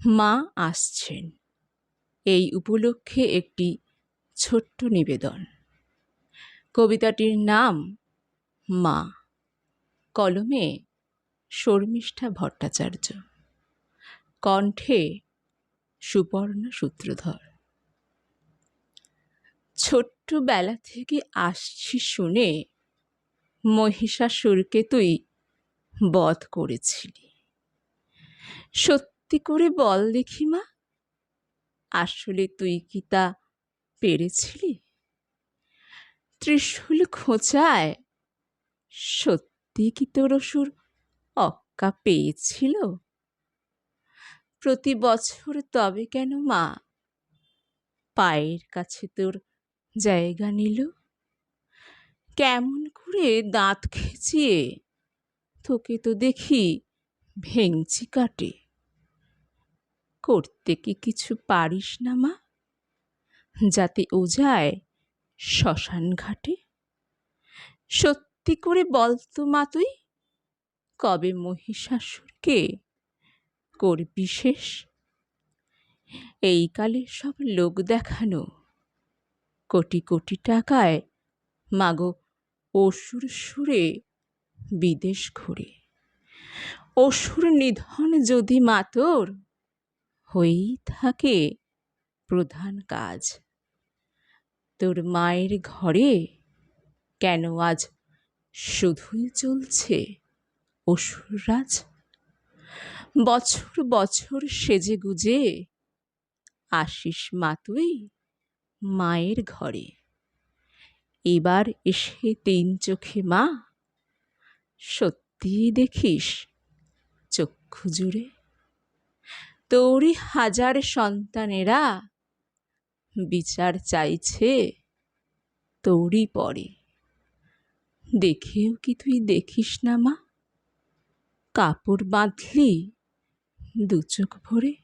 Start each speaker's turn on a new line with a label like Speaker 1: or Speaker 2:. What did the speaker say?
Speaker 1: মা আসছেন এই উপলক্ষে একটি ছোট্ট নিবেদন। কবিতাটির নাম মা, কলমে শর্মিষ্ঠা ভট্টাচার্য, কণ্ঠে সুপর্ণা সূত্রধর। ছোট্টবেলা থেকে আসছি শুনে মহিষাসুরকে তুই বধ করেছিলি। সত্যি করে বল দেখি মা, আসলে তুই কি তা পেরেছিলি? ত্রিশূল খোঁচায় সত্যি কি তোর অসুর অক্কা পেয়েছিল? প্রতি বছর তবে কেন মা পায়ের কাছে তোর জায়গা নিল? কেমন করে দাঁত খেঁচিয়ে তোকে তো দেখি ভেঙচি কাটে। করতে কি কিছু পারিস না মা, যাতে ও যায় শ্মশান ঘাটে? সত্যি করে বলতো মা তুই, কবে মহিষাসুরকে করবি শেষ? এই কালে সব লোক দেখানো কোটি কোটি টাকায় মাগো অসুর সুরে বিদেশ ঘুরে। অসুর নিধন যদি মা তোর হয়েই থাকে প্রধান কাজ, তোর মায়ের ঘরে কেন আজ শুধুই চলছে অসুররাজ? বছর বছর সেজে গুজে আসিস মা তুই মায়ের ঘরে, এবার এসে তিন চোখে মা সত্যি দেখিস চক্ষু জুড়ে? তোরই হাজার সন্তানেরা বিচার চাইছে তোরই পরে, দেখেও কি তুই দেখিস না মা, কাপড় বাঁধলি দু চোখ ভরে?